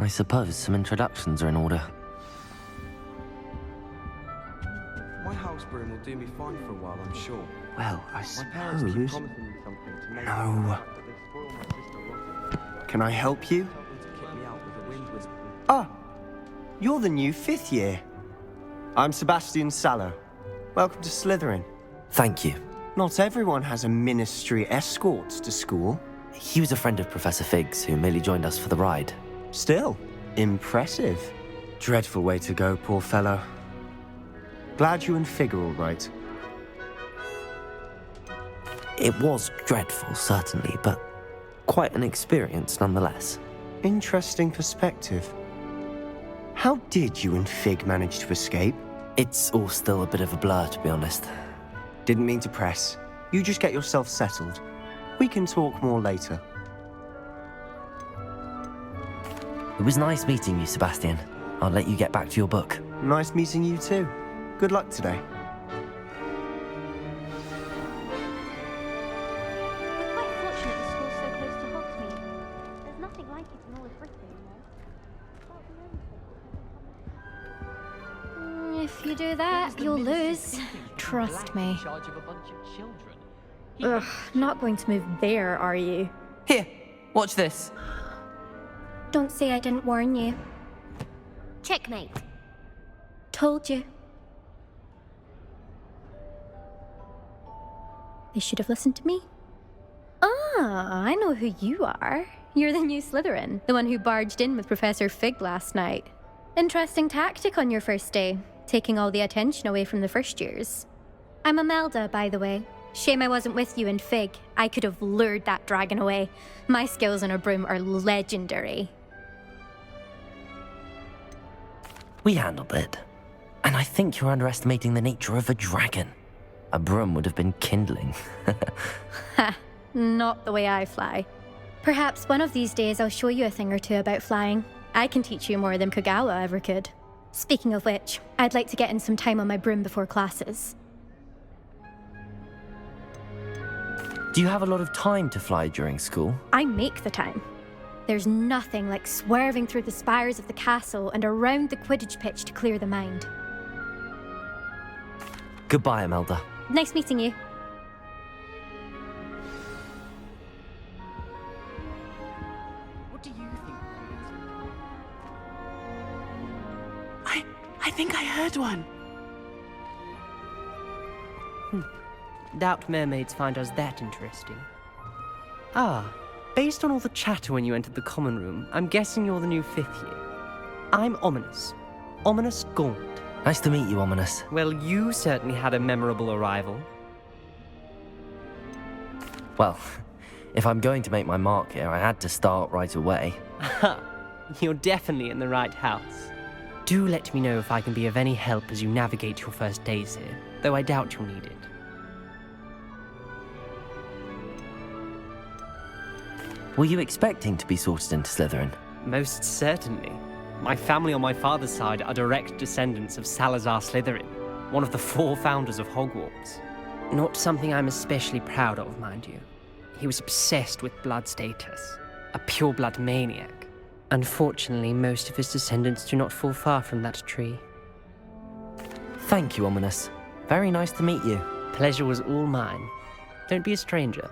I suppose some introductions are in order. My house broom will do me fine for a while, I'm sure. Well, I My parents keep suppose... promising me something to make No. the fact that they spoil my sister rotten. Can I help you? Tell them to kick me out with the wind whispering. Ah, you're the new 5th year. I'm Sebastian Sallow. Welcome to Slytherin. Thank you. Not everyone has a ministry escort to school. He was a friend of Professor Fig's who merely joined us for the ride. Still, impressive. Dreadful way to go, poor fellow. Glad you and Fig are all right. It was dreadful, certainly, but quite an experience nonetheless. Interesting perspective. How did you and Fig manage to escape? It's all still a bit of a blur, to be honest. Didn't mean to press. You just get yourself settled. We can talk more later. It was nice meeting you, Sebastian. I'll let you get back to your book. Nice meeting you too. Good luck today. We're quite fortunate the school's so close to Hogsmeade. There's nothing like it in all of Britain, you know. If you do that, you'll lose. Trust me. Ugh, not going to move there, are you? Here, watch this. Don't say I didn't warn you. Checkmate. Told you. They should have listened to me. Ah, I know who you are. You're the new Slytherin, the one who barged in with Professor Fig last night. Interesting tactic on your first day, taking all the attention away from the first years. I'm Imelda, by the way. Shame I wasn't with you and Fig. I could have lured that dragon away. My skills on a broom are legendary. We handled it. And I think you're underestimating the nature of a dragon. A broom would have been kindling. Ha, not the way I fly. Perhaps one of these days I'll show you a thing or two about flying. I can teach you more than Kogawa ever could. Speaking of which, I'd like to get in some time on my broom before classes. Do you have a lot of time to fly during school? I make the time. There's nothing like swerving through the spires of the castle and around the Quidditch pitch to clear the mind. Goodbye, Imelda. Nice meeting you. What do you think? I think I heard one. Doubt mermaids find us that interesting. Ah, based on all the chatter when you entered the common room, I'm guessing you're the new 5th year. I'm Ominous. Ominous Gaunt. Nice to meet you, Ominous. Well, you certainly had a memorable arrival. Well, if I'm going to make my mark here, I had to start right away. Aha, you're definitely in the right house. Do let me know if I can be of any help as you navigate your first days here, though I doubt you'll need it. Were you expecting to be sorted into Slytherin? Most certainly. My family on my father's side are direct descendants of Salazar Slytherin, one of the 4 founders of Hogwarts. Not something I'm especially proud of, mind you. He was obsessed with blood status, a pure-blood maniac. Unfortunately, most of his descendants do not fall far from that tree. Thank you, Ominous. Very nice to meet you. Pleasure was all mine. Don't be a stranger.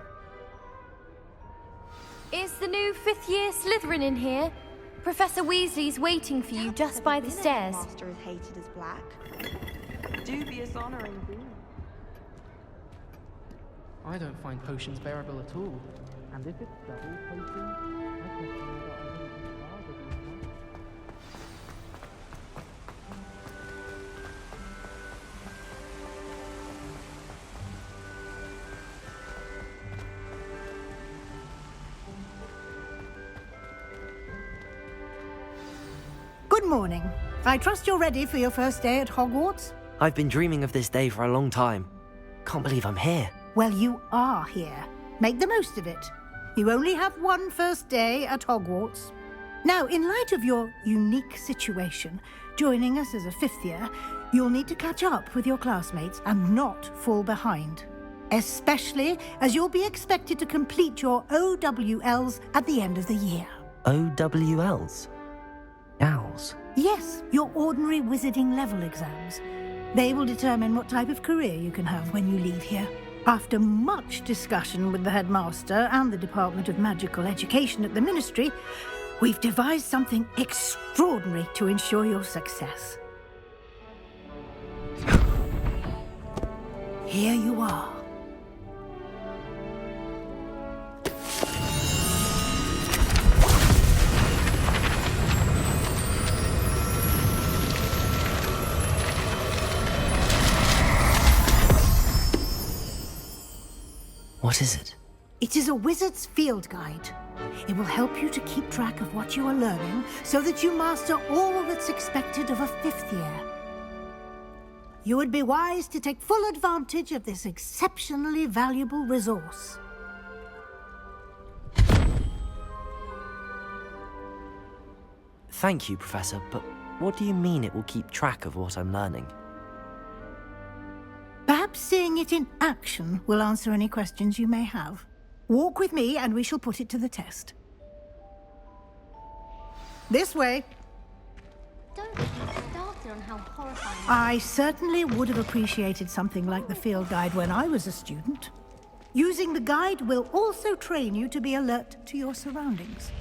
Is the new 5th year Slytherin in here? Professor Weasley's waiting for you just by the stairs. Master is hated as black. Dubious honor indeed. I don't find potions bearable at all. And if it's double potion, I question whether I wouldn't rather be one. Good morning. I trust you're ready for your first day at Hogwarts? I've been dreaming of this day for a long time. Can't believe I'm here. Well, you are here. Make the most of it. You only have one first day at Hogwarts. Now, in light of your unique situation, joining us as a 5th year, you'll need to catch up with your classmates and not fall behind. Especially as you'll be expected to complete your OWLs at the end of the year. OWLs? Yes, your ordinary wizarding level exams. They will determine what type of career you can have when you leave here. After much discussion with the headmaster and the Department of Magical Education at the Ministry, we've devised something extraordinary to ensure your success. Here you are. What is it? It is a wizard's field guide. It will help you to keep track of what you are learning so that you master all that's expected of a 5th year. You would be wise to take full advantage of this exceptionally valuable resource. Thank you, Professor, but what do you mean it will keep track of what I'm learning? Perhaps seeing it in action will answer any questions you may have. Walk with me and we shall put it to the test. This way. Don't get me started on how horrifying. I certainly would have appreciated something like the field guide when I was a student. Using the guide will also train you to be alert to your surroundings.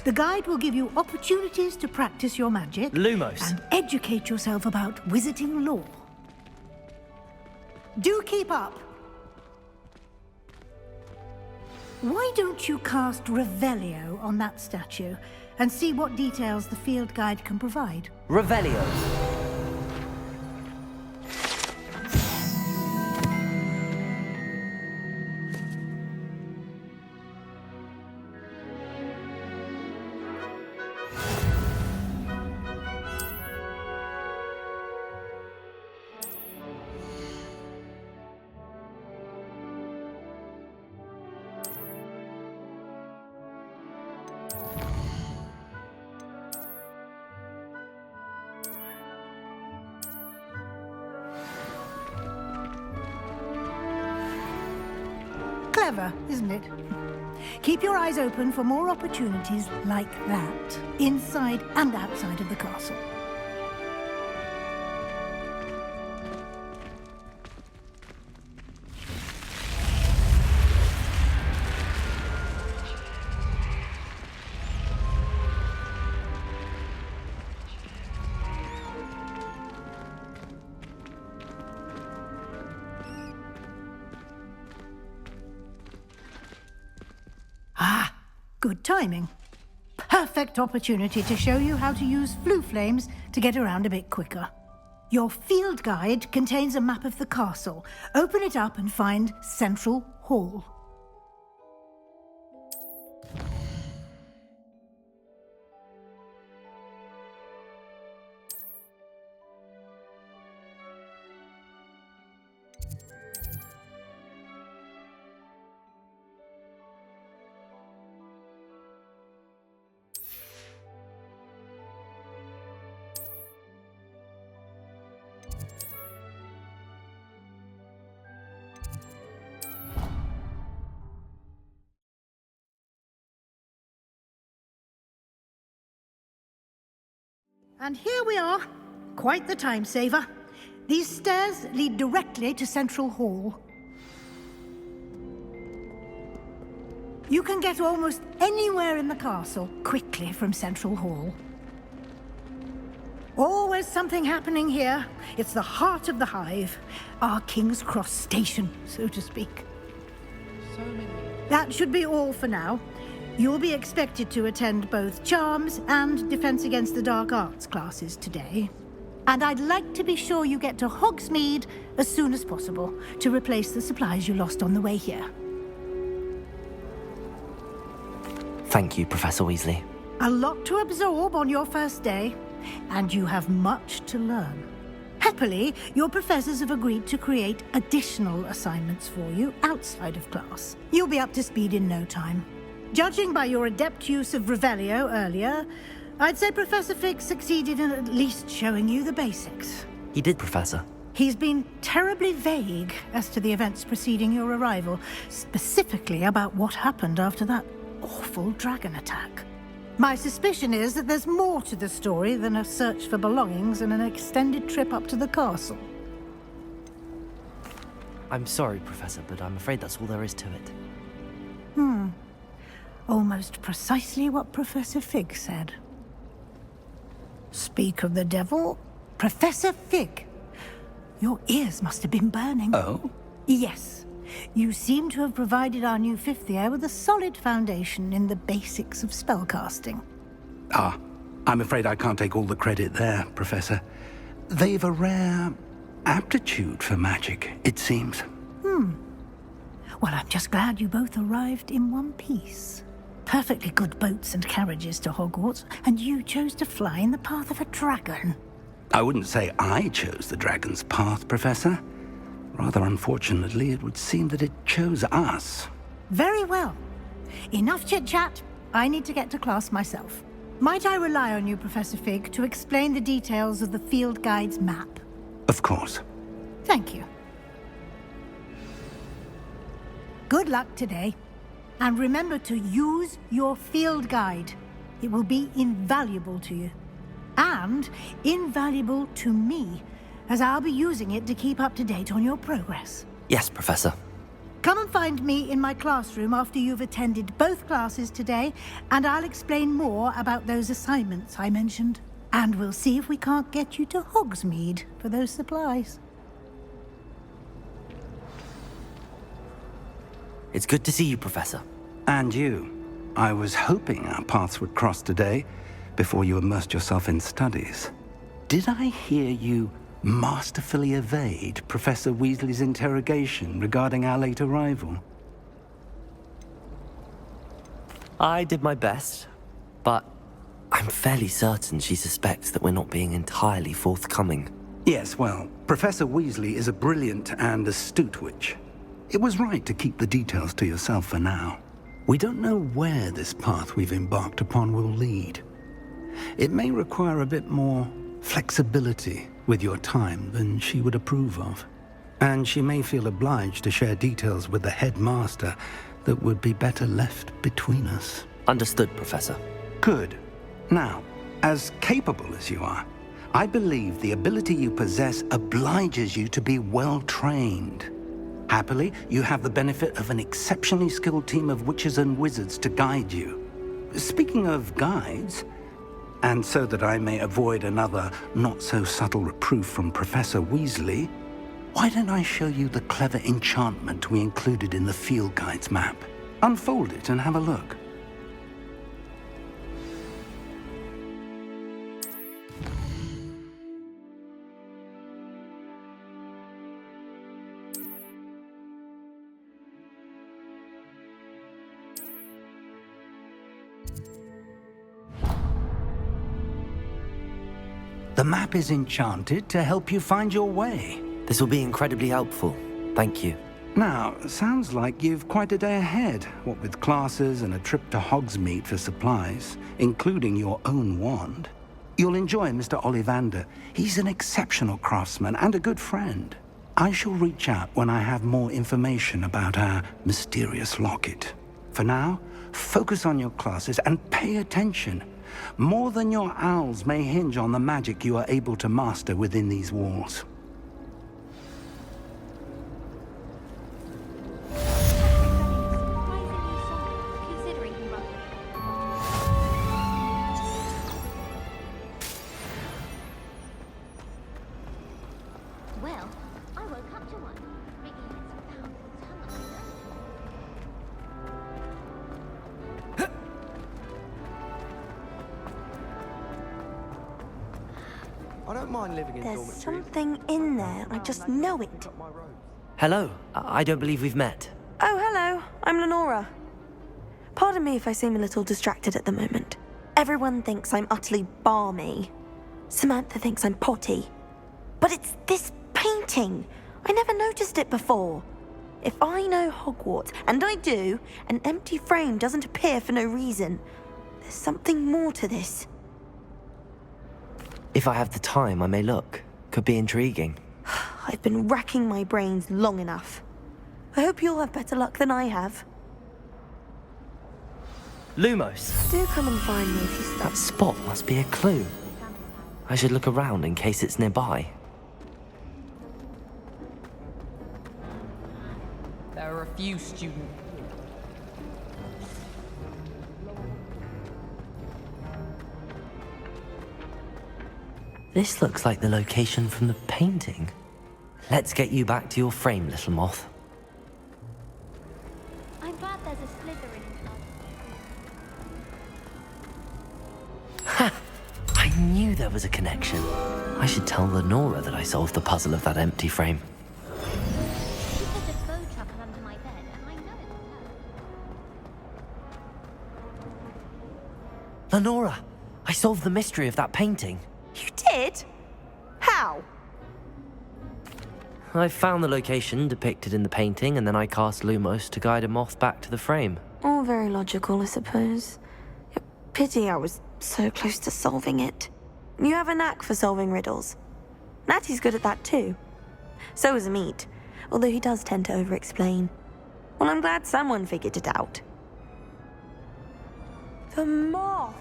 The guide will give you opportunities to practice your magic Lumos. and educate yourself about wizarding lore. Do keep up. Why don't you cast Revelio on that statue and see what details the field guide can provide? Revelio. Clever, isn't it? Keep your eyes open for more opportunities like that, inside and outside of the castle. Ah, good timing. Perfect opportunity to show you how to use flue flames to get around a bit quicker. Your field guide contains a map of the castle. Open it up and find Central Hall. And here we are. Quite the time saver. These stairs lead directly to Central Hall. You can get almost anywhere in the castle quickly from Central Hall. Always something happening here. It's the heart of the hive. Our King's Cross station, so to speak. So many. That should be all for now. You'll be expected to attend both Charms and Defense Against the Dark Arts classes today. And I'd like to be sure you get to Hogsmeade as soon as possible to replace the supplies you lost on the way here. Thank you, Professor Weasley. A lot to absorb on your first day, and you have much to learn. Happily, your professors have agreed to create additional assignments for you outside of class. You'll be up to speed in no time. Judging by your adept use of Revelio earlier, I'd say Professor Fig succeeded in at least showing you the basics. He did, Professor. He's been terribly vague as to the events preceding your arrival, specifically about what happened after that awful dragon attack. My suspicion is that there's more to the story than a search for belongings and an extended trip up to the castle. I'm sorry, Professor, but I'm afraid that's all there is to it. Almost precisely what Professor Fig said. Speak of the devil, Professor Fig. Your ears must have been burning. Oh? Yes. You seem to have provided our new fifth year with a solid foundation in the basics of spellcasting. Ah, I'm afraid I can't take all the credit there, Professor. They've a rare aptitude for magic, it seems. Well, I'm just glad you both arrived in one piece. Perfectly good boats and carriages to Hogwarts, and you chose to fly in the path of a dragon. I wouldn't say I chose the dragon's path, Professor. Rather unfortunately, it would seem that it chose us. Very well. Enough chit-chat. I need to get to class myself. Might I rely on you, Professor Fig, to explain the details of the field guide's map? Of course. Thank you. Good luck today. And remember to use your field guide. It will be invaluable to you. And invaluable to me, as I'll be using it to keep up to date on your progress. Yes, Professor. Come and find me in my classroom after you've attended both classes today, and I'll explain more about those assignments I mentioned. And we'll see if we can't get you to Hogsmeade for those supplies. It's good to see you, Professor. And you. I was hoping our paths would cross today, before you immersed yourself in studies. Did I hear you masterfully evade Professor Weasley's interrogation regarding our late arrival? I did my best, but I'm fairly certain she suspects that we're not being entirely forthcoming. Yes, well, Professor Weasley is a brilliant and astute witch. It was right to keep the details to yourself for now. We don't know where this path we've embarked upon will lead. It may require a bit more flexibility with your time than she would approve of. And she may feel obliged to share details with the headmaster that would be better left between us. Understood, Professor. Good. Now, as capable as you are, I believe the ability you possess obliges you to be well trained. Happily, you have the benefit of an exceptionally skilled team of witches and wizards to guide you. Speaking of guides, and so that I may avoid another not-so-subtle reproof from Professor Weasley, why don't I show you the clever enchantment we included in the field guide's map? Unfold it and have a look. The map is enchanted to help you find your way. This will be incredibly helpful. Thank you. Now, sounds like you've quite a day ahead, what with classes and a trip to Hogsmeade for supplies, including your own wand. You'll enjoy Mr. Ollivander. He's an exceptional craftsman and a good friend. I shall reach out when I have more information about our mysterious locket. For now, focus on your classes and pay attention. More than your owls may hinge on the magic you are able to master within these walls. Well, I woke up to one. Maybe it's a powerful I don't mind living in There's dormitories. something in there, I just know it. Cut my robes. Hello. I don't believe we've met. Oh, hello, I'm Lenora. Pardon me if I seem a little distracted at the moment. Everyone thinks I'm utterly balmy. Samantha thinks I'm potty. But it's this painting. I never noticed it before. If I know Hogwarts, and I do, an empty frame doesn't appear for no reason. There's something more to this. If I have the time, I may look. Could be intriguing. I've been racking my brains long enough. I hope you'll have better luck than I have. Lumos! Do come and find me if you stop. That spot must be a clue. I should look around in case it's nearby. There are a few students. This looks like the location from the painting. Let's get you back to your frame, little moth. I'm glad there's a Slytherin club. Ha! I knew there was a connection. I should tell Lenora that I solved the puzzle of that empty frame. She put a bow chuckle under my bed, and I know it was her. Lenora! I solved the mystery of that painting. You did? How? I found the location depicted in the painting, and then I cast Lumos to guide a moth back to the frame. All very logical, I suppose. Pity I was so close to solving it. You have a knack for solving riddles. Natty's good at that too. So is Meat, although he does tend to over-explain. Well, I'm glad someone figured it out. The moth!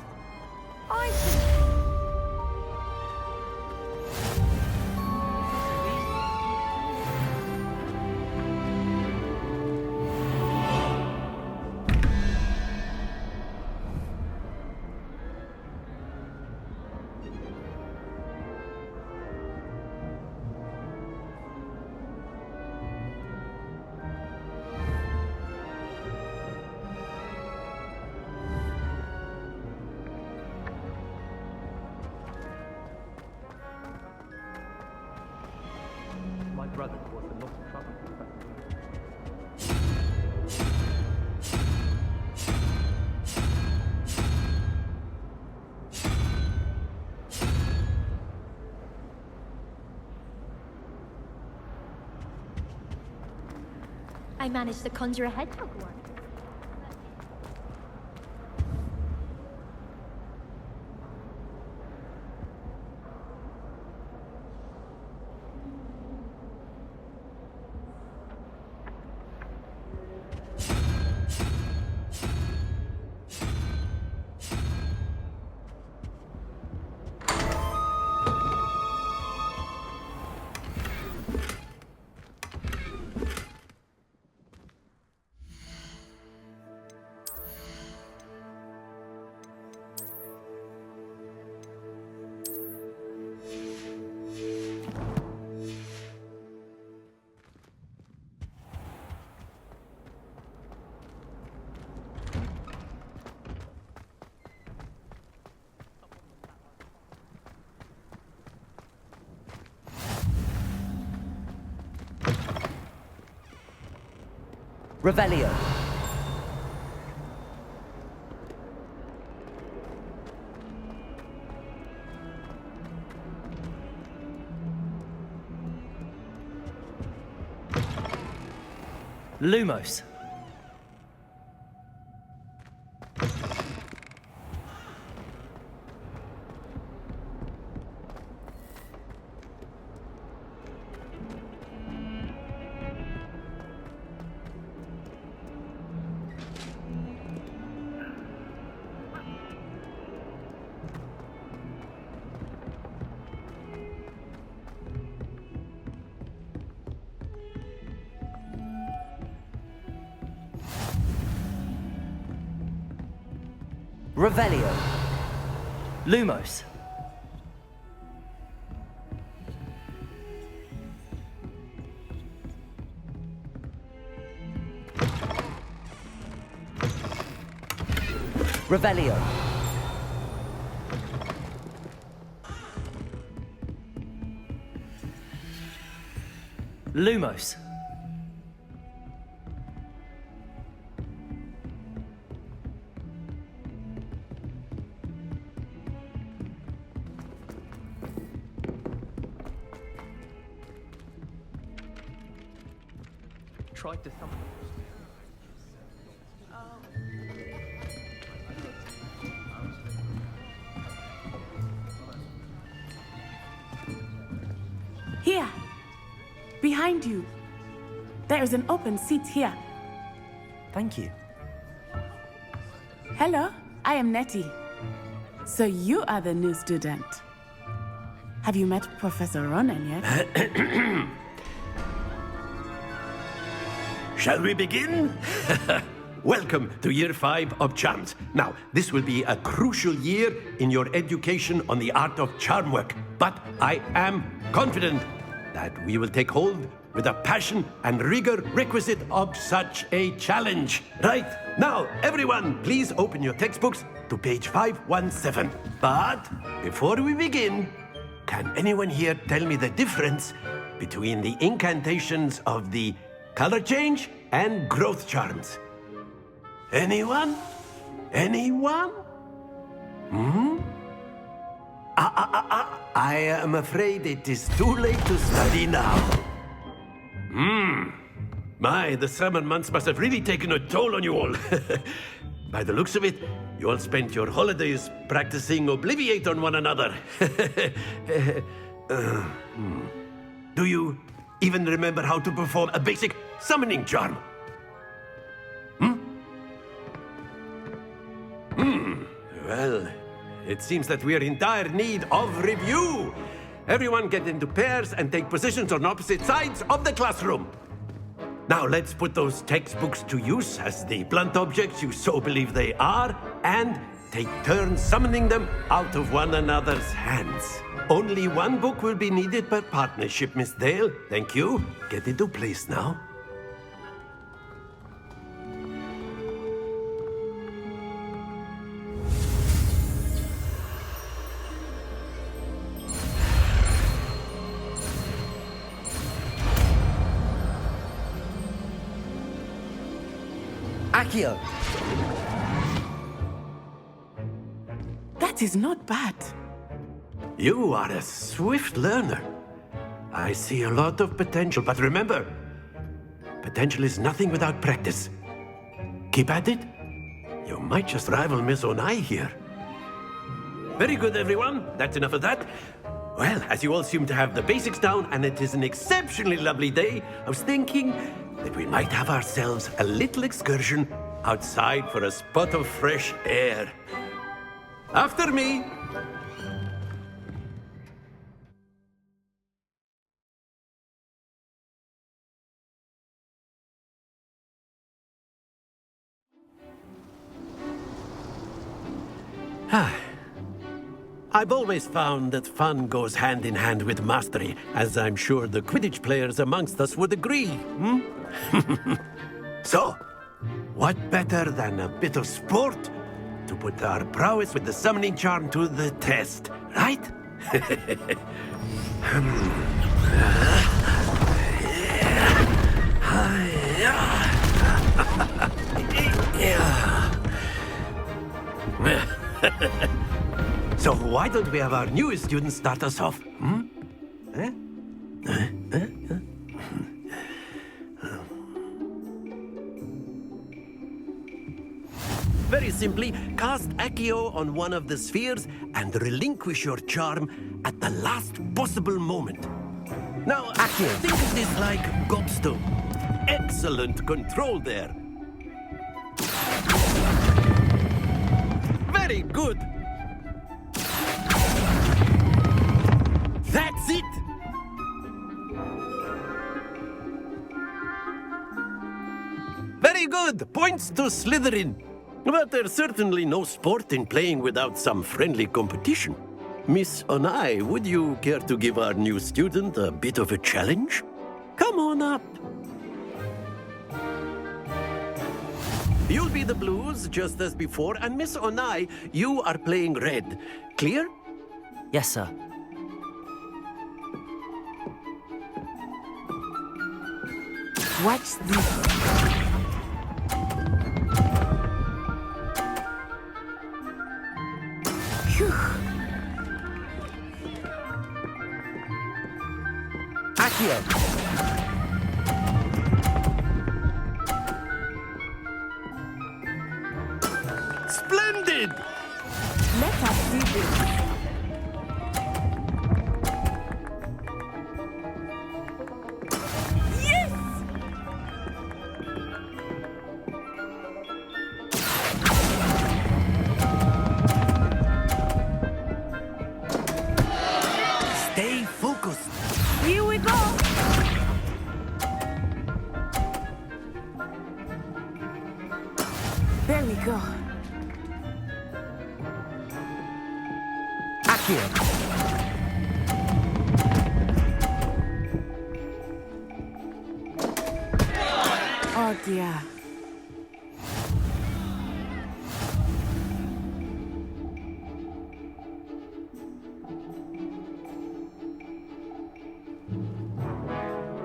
My brother was a lot of trouble. I managed to conjure a hedgehog once. Revelio. Lumos. Revelio. Lumos. Revelio. Lumos. Tried to summon. Here! Behind you! There is an open seat here. Thank you. Hello, I am Nettie. So you are the new student. Have you met Professor Ronan yet? Shall we begin? Welcome to Year 5 of Charms. Now, this will be a crucial year in your education on the art of charm work, but I am confident that we will take hold with the passion and rigor requisite of such a challenge. Right, now, everyone, please open your textbooks to page 517. But before we begin, can anyone here tell me the difference between the incantations of the color change and growth charms? Anyone? Anyone? I am afraid it is too late to study now. My, the summer months must have really taken a toll on you all. By the looks of it, you all spent your holidays practicing Obliviate on one another. Do you even remember how to perform a basic summoning charm? Well, it seems that we are in dire need of review. Everyone get into pairs and take positions on opposite sides of the classroom. Now let's put those textbooks to use as the blunt objects you so believe they are, and take turns summoning them out of one another's hands. Only one book will be needed per partnership, Miss Dale. Thank you. Get into place now. Accio! That is not bad. You are a swift learner. I see a lot of potential, but remember, potential is nothing without practice. Keep at it. You might just rival Miss Onai here. Very good, everyone. That's enough of that. Well, as you all seem to have the basics down, and it is an exceptionally lovely day, I was thinking that we might have ourselves a little excursion outside for a spot of fresh air. After me. I've always found that fun goes hand in hand with mastery, as I'm sure the Quidditch players amongst us would agree. So, what better than a bit of sport to put our prowess with the summoning charm to the test, right? So why don't we have our newest student start us off? Very simply, cast Accio on one of the spheres and relinquish your charm at the last possible moment. Now, Accio, think of this like gobstone. Excellent control there. Very good. That's it! Very good! Points to Slytherin. But there's certainly no sport in playing without some friendly competition. Miss Onai, would you care to give our new student a bit of a challenge? Come on up. You'll be the blues, just as before, and Miss Onai, you are playing red. Clear? Yes, sir. Watch this. Accio! Splendid! Let us do this. There we go. Accio! Oh dear.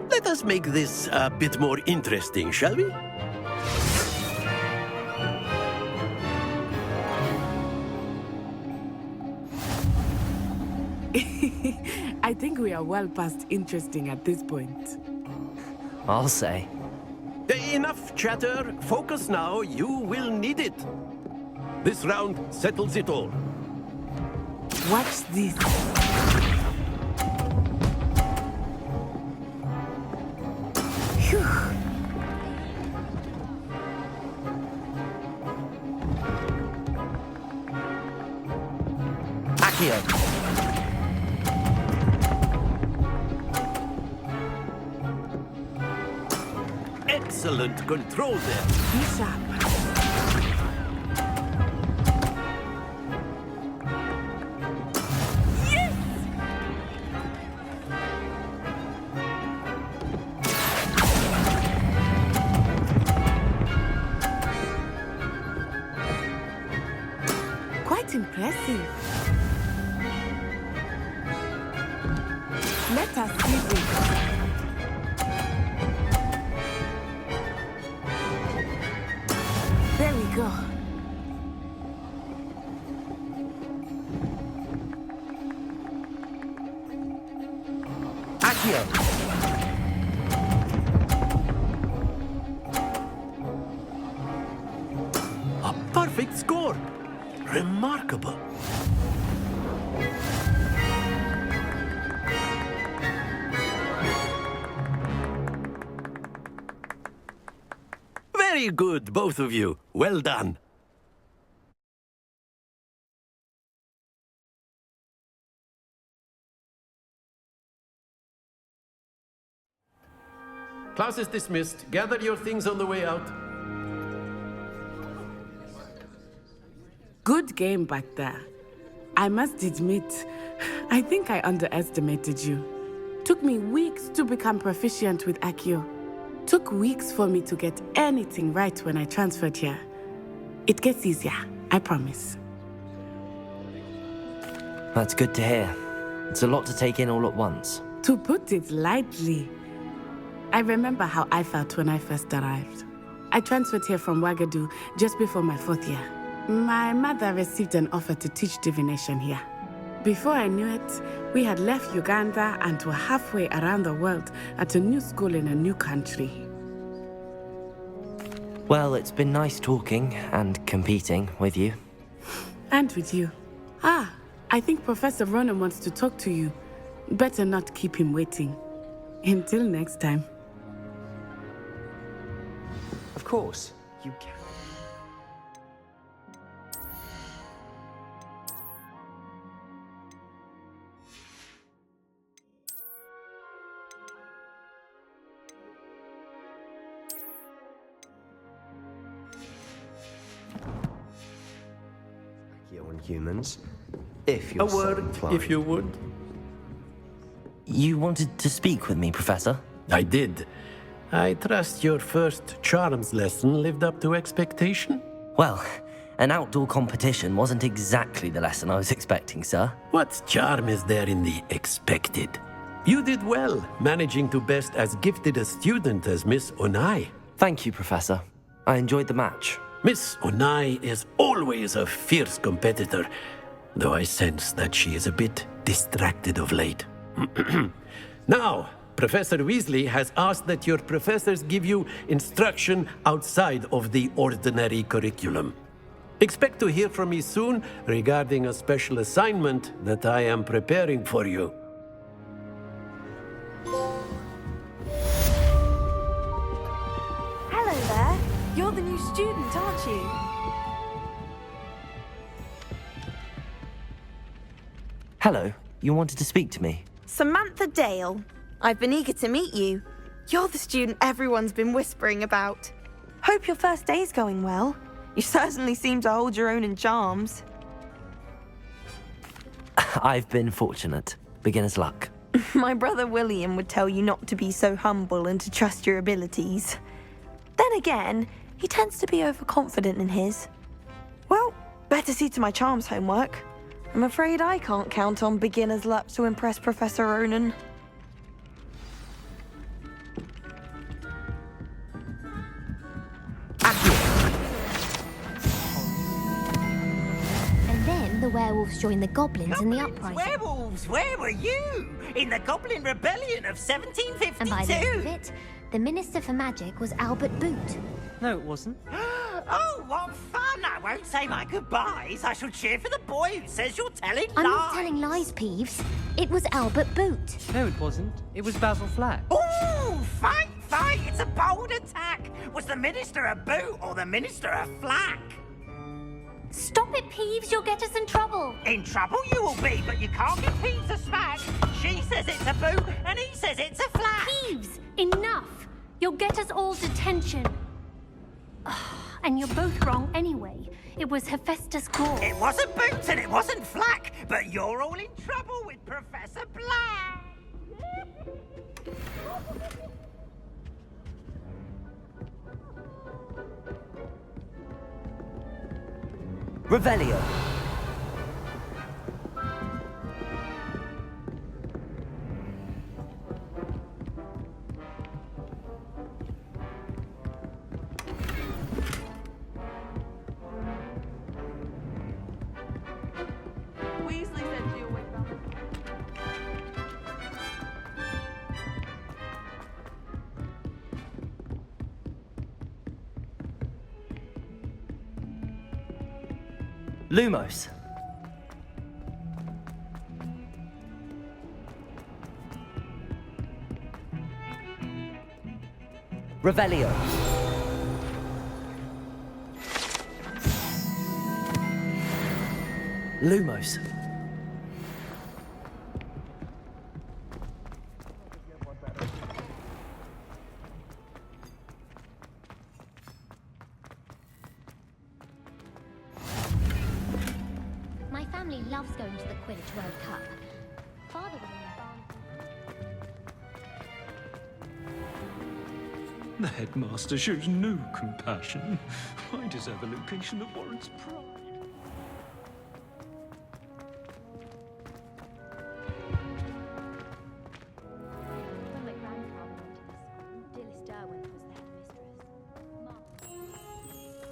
Let us make this a bit more interesting, shall we? I think we are well past interesting at this point. I'll say. Enough chatter. Focus now. You will need it. This round settles it all. Watch this. Phew. Accio! Excellent control there. Be sharp. Quite impressive. Let us see this. There we go. Accio! A perfect score. Remarkable. Very good, both of you. Well done. Class is dismissed. Gather your things on the way out. Good game back there. I must admit, I think I underestimated you. Took me weeks to become proficient with Accio. Took weeks for me to get anything right when I transferred here. It gets easier, I promise. That's good to hear. It's a lot to take in all at once. To put it lightly, I remember how I felt when I first arrived. I transferred here from Wagadu just before my 4th year. My mother received an offer to teach divination here. Before I knew it, we had left Uganda and were halfway around the world at a new school in a new country. Well, it's been nice talking and competing with you. And with you. Ah, I think Professor Ronan wants to talk to you. Better not keep him waiting. Until next time. Of course, you can. On humans, if you're A word, so inclined. if you would. You wanted to speak with me, Professor? I did. I trust your first charms lesson lived up to expectation? Well, an outdoor competition wasn't exactly the lesson I was expecting, sir. What charm is there in the expected? You did well, managing to best as gifted a student as Miss Onai. Thank you, Professor. I enjoyed the match. Miss Onai is always a fierce competitor, though I sense that she is a bit distracted of late. Now, Professor Weasley has asked that your professors give you instruction outside of the ordinary curriculum. Expect to hear from me soon regarding a special assignment that I am preparing for you. Hello there. You're the new student, aren't you? Hello, you wanted to speak to me? Samantha Dale. I've been eager to meet you. You're the student everyone's been whispering about. Hope your first day's going well. You certainly seem to hold your own in charms. I've been fortunate. Beginner's luck. My brother William would tell you not to be so humble and to trust your abilities. Then again, he tends to be overconfident in his. Well, better see to my charms homework. I'm afraid I can't count on beginner's luck to impress Professor Ronan. And then the werewolves joined the goblins in the uprising. Werewolves, where were you? In the Goblin Rebellion of 1752? And by the end of it, the Minister for Magic was Albert Boot. No, it wasn't. Oh, what fun! I won't say my goodbyes. I shall cheer for the boy who says you're telling I'm lies. not telling lies, Peeves. It was Albert Boot. No, it wasn't. It was Basil Flack. Ooh, fight, fight! It's a bold attack. Was the Minister a boot or the Minister a flack? Stop it, Peeves. You'll get us in trouble. In trouble you will be, but you can't give Peeves a smack. She says it's a boot, and he says it's a flack. Peeves, enough. You'll get us all detention. And you're both wrong anyway. It was Hephaestus Gore. It wasn't Boots and it wasn't Flack, but you're all in trouble with Professor Black. Revelio. Weasley sent you away from him. Lumos. Revelio. Lumos. My family loves going to the Quidditch World Cup. Father was in the band. The headmaster shows no compassion. I deserve a location that warrants pride. When my grandfather went to this school, Dilys Derwent was the headmistress.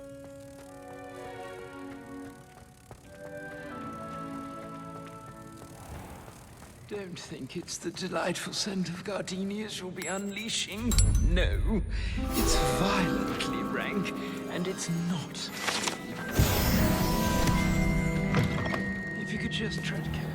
Don't think it's the delightful scent of gardenias you'll be unleashing. No, it's violently rank, and it's not. If you could just tread carefully.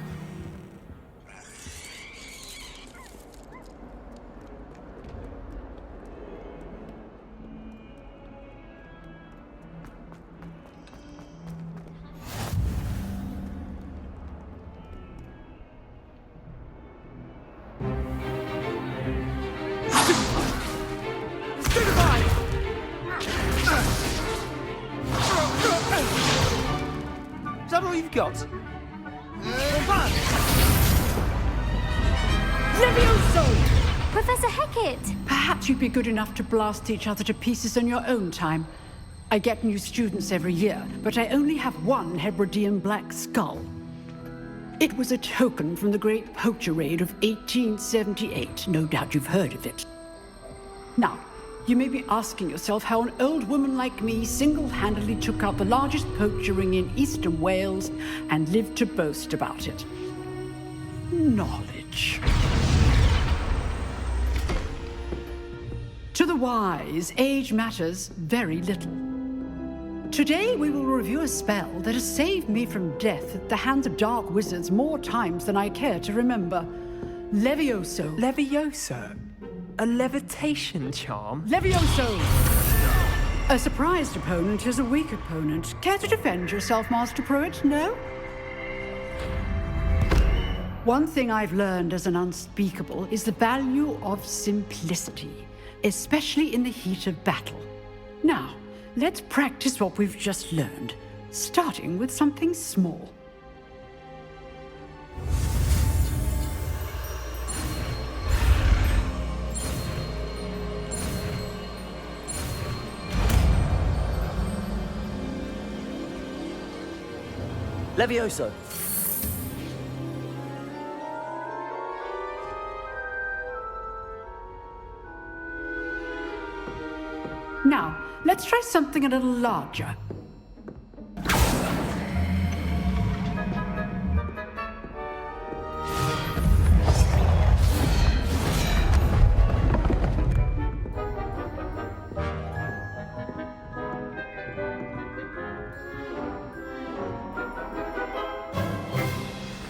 Is that all you've got? Levioso! Professor Hecat! Perhaps you'd be good enough to blast each other to pieces on your own time. I get new students every year, but I only have one Hebridean black skull. It was a token from the Great Poacher Raid of 1878. No doubt you've heard of it. Now, you may be asking yourself how an old woman like me single-handedly took out the largest poacher ring in eastern Wales and lived to boast about it. Knowledge. To the wise, age matters very little. Today we will review a spell that has saved me from death at the hands of dark wizards more times than I care to remember. Levioso. Levioso? A levitation charm? Levioso! A surprised opponent is a weak opponent. Care to defend yourself, Master Pruitt? No? One thing I've learned as an unspeakable is the value of simplicity, especially in the heat of battle. Now, let's practice what we've just learned, starting with something small. Levioso. Now, let's try something a little larger.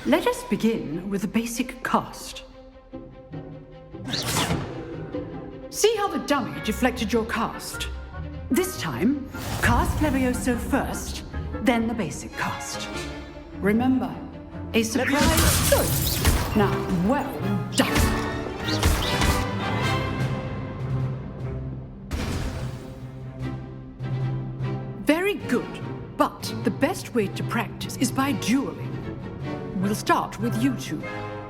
Let us begin with the basic cast. See how the dummy deflected your cast? This time, cast Levioso first, then the basic cast. Remember, a surprise. Good. Now, well done. Very good, but the best way to practice is by dueling. We'll start with you two.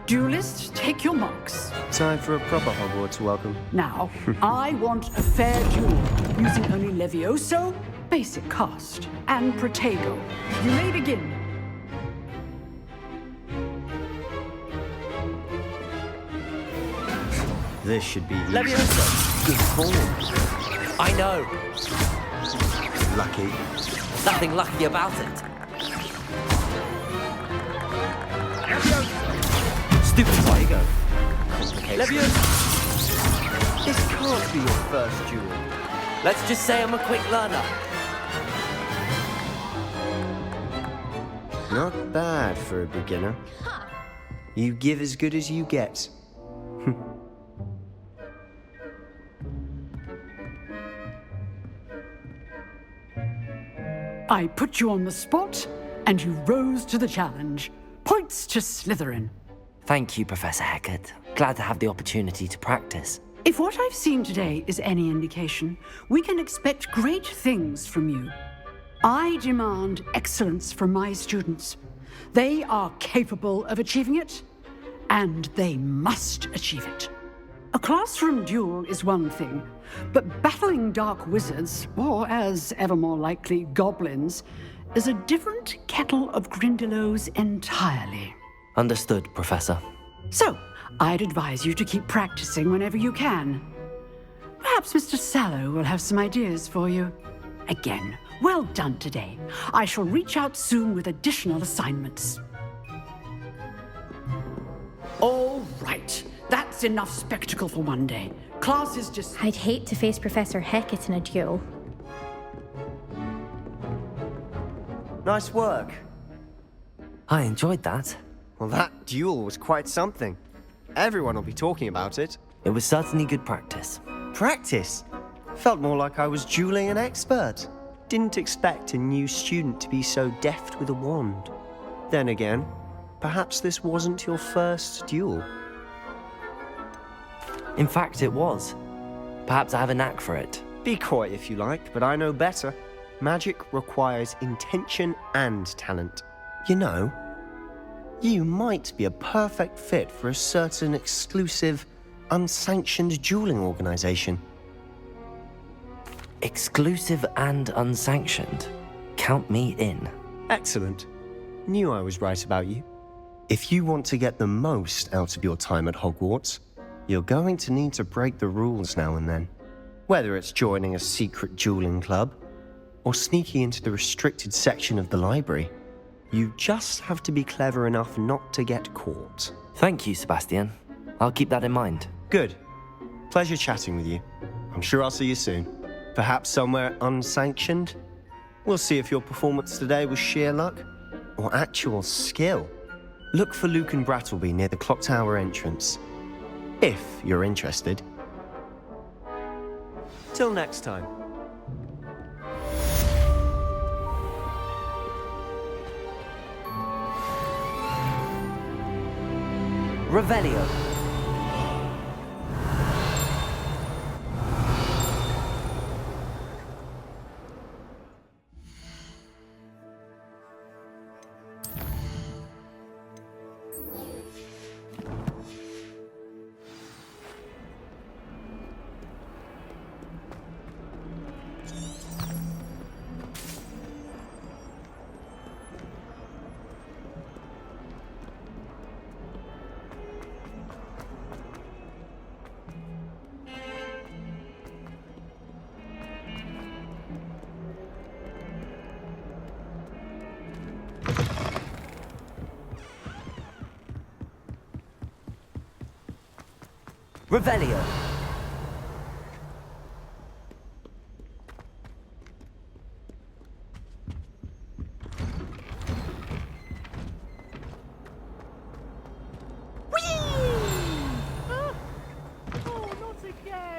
Duelists, take your marks. Time for a proper Hogwarts welcome. Now, I want a fair duel, using only Levioso, basic cast, and Protego. You may begin. This should be easy. Levioso! Good form. I know. Lucky. Nothing lucky about it. Stupid Protego. Complicated. Levioso! This can't be your first duel. Let's just say I'm a quick learner. Not bad for a beginner. You give as good as you get. I put you on the spot, and you rose to the challenge. Points to Slytherin. Thank you, Professor Hecat. Glad to have the opportunity to practice. If what I've seen today is any indication, we can expect great things from you. I demand excellence from my students. They are capable of achieving it, and they must achieve it. A classroom duel is one thing, but battling dark wizards, or as ever more likely, goblins, is a different kettle of Grindylows entirely. Understood, Professor. So, I'd advise you to keep practicing whenever you can. Perhaps Mr. Sallow will have some ideas for you. Again, well done today. I shall reach out soon with additional assignments. All right. That's enough spectacle for one day. Class is just... I'd hate to face Professor Hecat in a duel. Nice work. I enjoyed that. Well, that duel was quite something. Everyone will be talking about it. It was certainly good practice. Practice? Felt more like I was dueling an expert. Didn't expect a new student to be so deft with a wand. Then again, perhaps this wasn't your first duel. In fact, it was. Perhaps I have a knack for it. Be coy if you like, but I know better. Magic requires intention and talent. You know, you might be a perfect fit for a certain exclusive, unsanctioned dueling organization. Exclusive and unsanctioned? Count me in. Excellent. Knew I was right about you. If you want to get the most out of your time at Hogwarts, you're going to need to break the rules now and then. Whether it's joining a secret dueling club, or sneaking into the restricted section of the library, you just have to be clever enough not to get caught. Thank you, Sebastian. I'll keep that in mind. Good. Pleasure chatting with you. I'm sure I'll see you soon. Perhaps somewhere unsanctioned? We'll see if your performance today was sheer luck or actual skill. Look for Luke and Brattleby near the clock tower entrance, if you're interested. Till next time. Revelio. Revelio.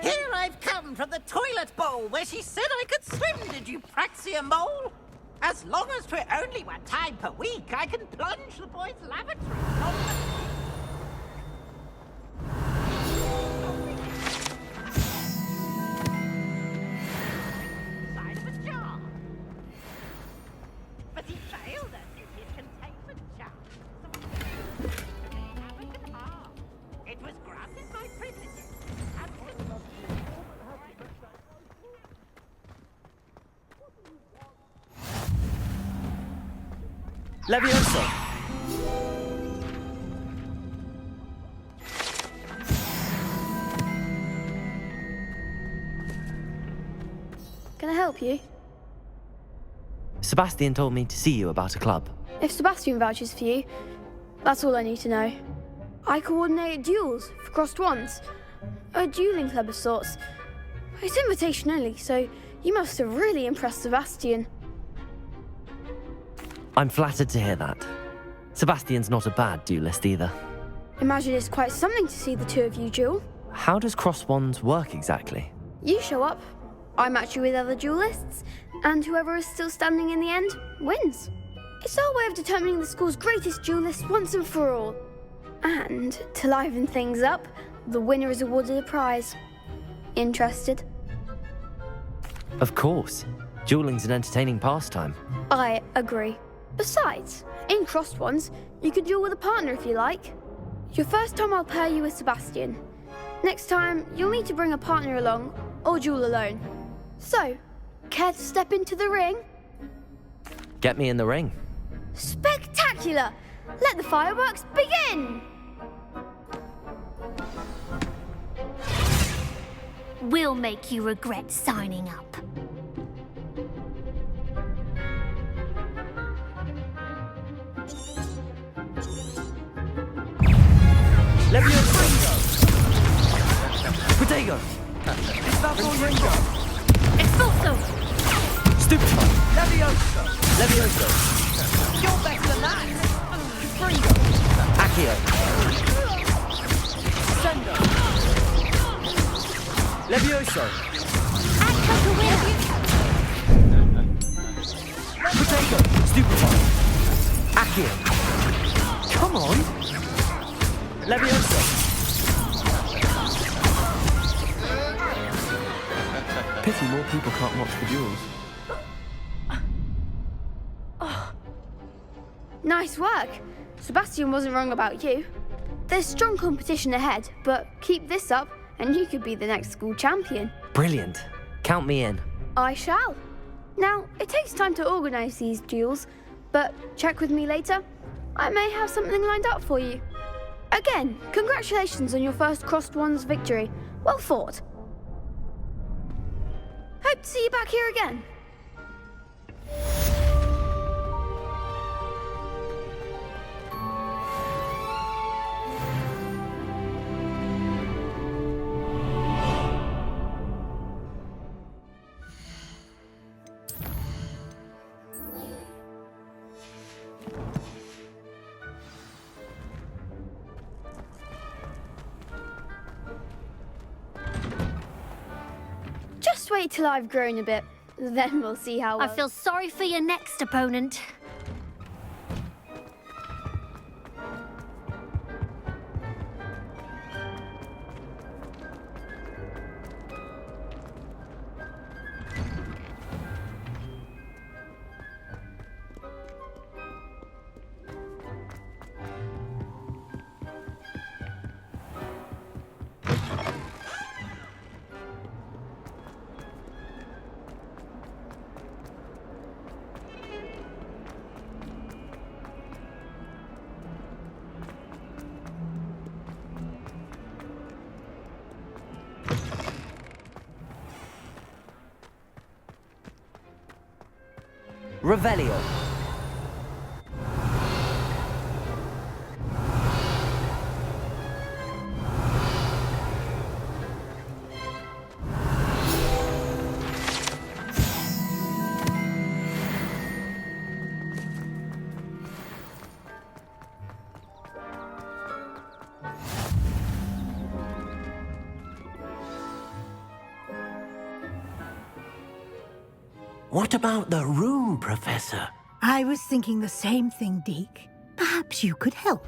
Here I've come from the toilet bowl where she said I could swim, did you praxia mole? As long as 'twere only 1 time per week, I can plunge the boys' lavatory. Side of a jar. But he failed us in his containment jar. It was granted by privileges. Levioso. Can I help you? Sebastian told me to see you about a club. If Sebastian vouches for you, that's all I need to know. I coordinate duels for crossed wands. A dueling club of sorts. It's invitation only, so you must have really impressed Sebastian. I'm flattered to hear that. Sebastian's not a bad duelist either. Imagine it's quite something to see the two of you duel. How does cross wands work exactly? You show up, I match you with other duelists, and whoever is still standing in the end wins. It's our way of determining the school's greatest duelist once and for all. And to liven things up, the winner is awarded a prize. Interested? Of course. Dueling's an entertaining pastime. I agree. Besides, in crossed ones, you can duel with a partner if you like. Your first time I'll pair you with Sebastian. Next time, you'll need to bring a partner along, or duel alone. So, care to step into the ring? Get me in the ring. Spectacular! Let the fireworks begin! We'll make you regret signing up. Levioso! Protego! Ringo! Expulso! Stupefy! Levioso! Levioso! You're better than that! Ringo! Accio! Sendo! Levioso! Protego! Stupefy! Accio! Come on! Levioso! Pity more people can't watch the duels. Nice work. Sebastian wasn't wrong about you. There's strong competition ahead, but keep this up and you could be the next school champion. Brilliant. Count me in. I shall. Now, it takes time to organise these duels, but check with me later. I may have something lined up for you. Again, congratulations on your first crossed wands victory. Well fought. Hope to see you back here again. Just wait till I've grown a bit, then we'll see how I feel sorry for your next opponent. Revelio. What about the room, Professor? I was thinking the same thing, Deke. Perhaps you could help.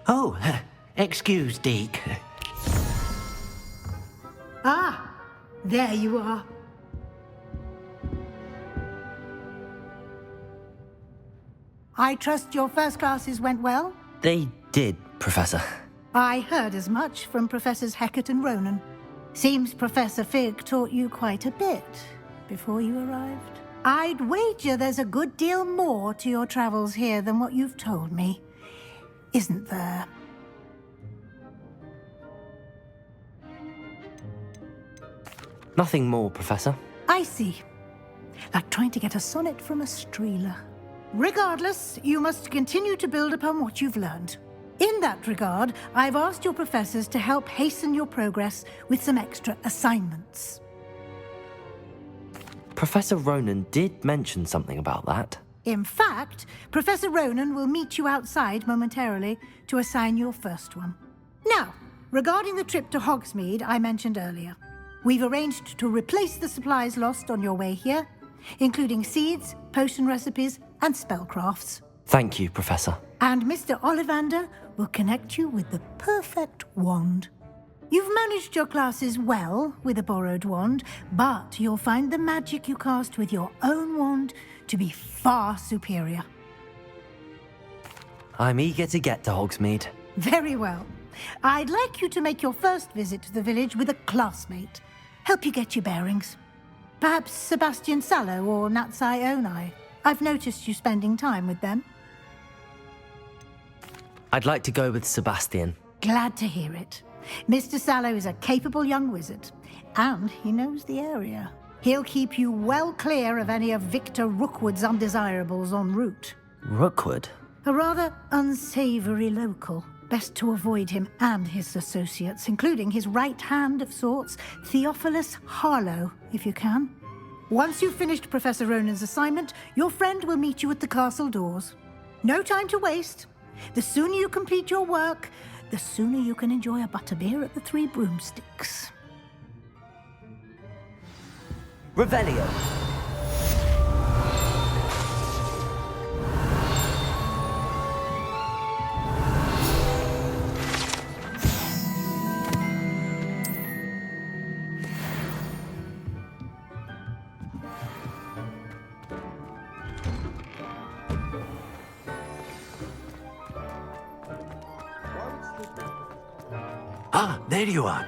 Oh, excuse, Deke. Ah, there you are. I trust your first classes went well? They did, Professor. I heard as much from Professors Hecat and Ronan. Seems Professor Fig taught you quite a bit before you arrived. I'd wager there's a good deal more to your travels here than what you've told me, isn't there? Nothing more, Professor. I see. Like trying to get a sonnet from a streeler. Regardless, you must continue to build upon what you've learned. In that regard, I've asked your professors to help hasten your progress with some extra assignments. Professor Ronan did mention something about that. In fact, Professor Ronan will meet you outside momentarily to assign your first one. Now, regarding the trip to Hogsmeade I mentioned earlier, we've arranged to replace the supplies lost on your way here, including seeds, potion recipes, and spellcrafts. Thank you, Professor. And Mr. Ollivander will connect you with the perfect wand. You've managed your classes well with a borrowed wand, but you'll find the magic you cast with your own wand to be far superior. I'm eager to get to Hogsmeade. Very well. I'd like you to make your first visit to the village with a classmate. Help you get your bearings. Perhaps Sebastian Sallow or Natsai Onai. I've noticed you spending time with them. I'd like to go with Sebastian. Glad to hear it. Mr. Sallow is a capable young wizard, and he knows the area. He'll keep you well clear of any of Victor Rookwood's undesirables en route. Rookwood? A rather unsavory local. Best to avoid him and his associates, including his right hand of sorts, Theophilus Harlow, if you can. Once you've finished Professor Ronan's assignment, your friend will meet you at the castle doors. No time to waste. The sooner you complete your work, the sooner you can enjoy a butterbeer at the Three Broomsticks. Revelio. Ah, there you are.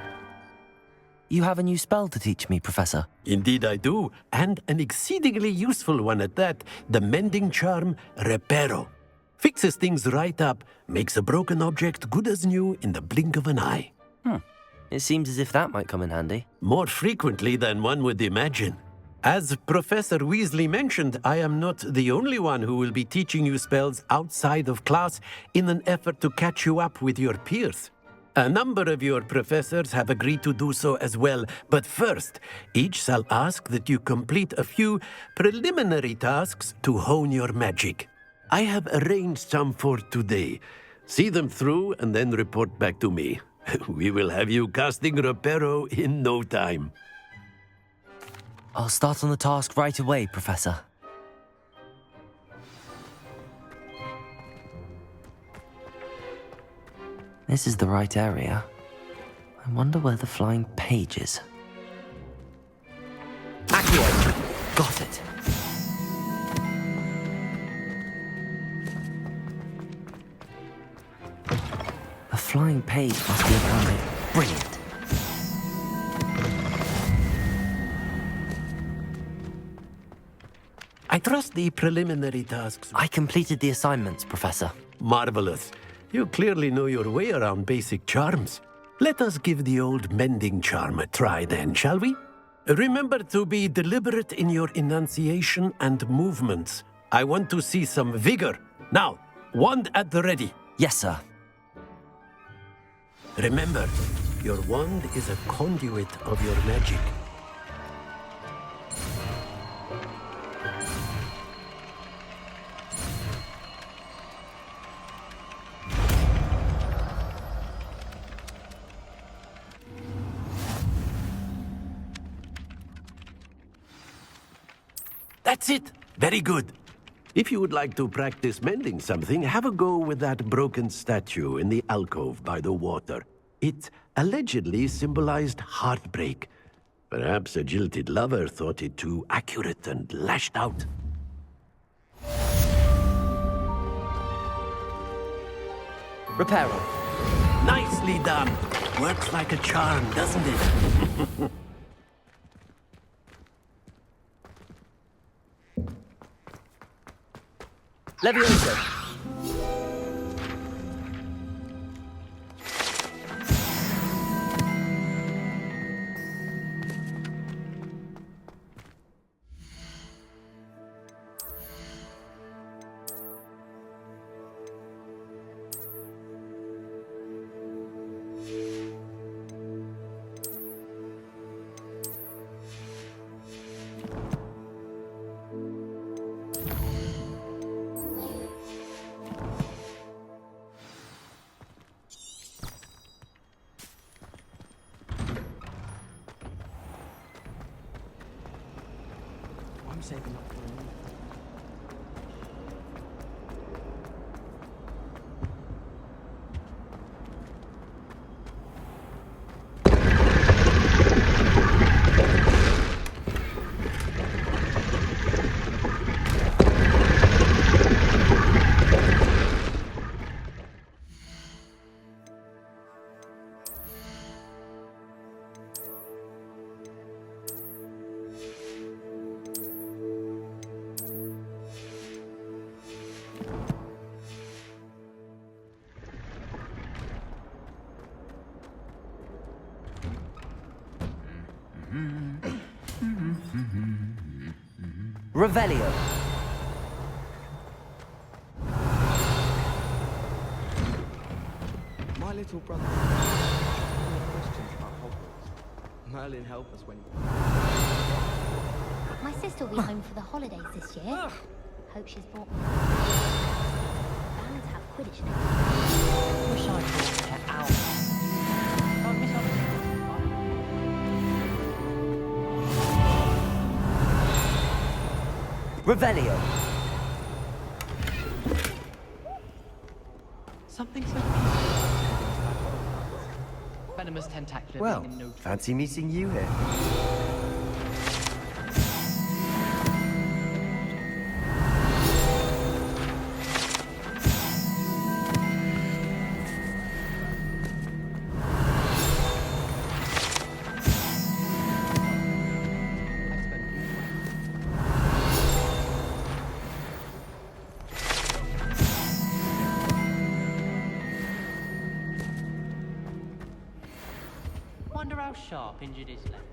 You have a new spell to teach me, Professor. Indeed I do, and an exceedingly useful one at that, the mending charm Reparo. Fixes things right up, makes a broken object good as new in the blink of an eye. It seems as if that might come in handy. More frequently than one would imagine. As Professor Weasley mentioned, I am not the only one who will be teaching you spells outside of class in an effort to catch you up with your peers. A number of your professors have agreed to do so as well, but first, each shall ask that you complete a few preliminary tasks to hone your magic. I have arranged some for today. See them through and then report back to me. We will have you casting Reparo in no time. I'll start on the task right away, Professor. This is the right area. I wonder where the flying page is. Accio! Got it. A flying page must be around it. Brilliant. I trust the preliminary tasks. I completed the assignments, Professor. Marvelous. You clearly know your way around basic charms. Let us give the old mending charm a try then, shall we? Remember to be deliberate in your enunciation and movements. I want to see some vigor. Now, wand at the ready. Yes, sir. Remember, your wand is a conduit of your magic. That's it. Very good. If you would like to practice mending something, have a go with that broken statue in the alcove by the water. It allegedly symbolized heartbreak. Perhaps a jilted lover thought it too accurate and lashed out. Reparo. Nicely done. Works like a charm, doesn't it? Levioso. I'm saving up for a minute. Revelio. My little brother had questions about Hogwarts. Merlin, help us when My sister will be home for the holidays this year. Hope she's bought me. Bound to have Quidditch next. Wish I could get out. Don't miss out. Revelio. Something so venomous tentacular Well, being in no fancy meeting you here. Wonder how sharp injured is left.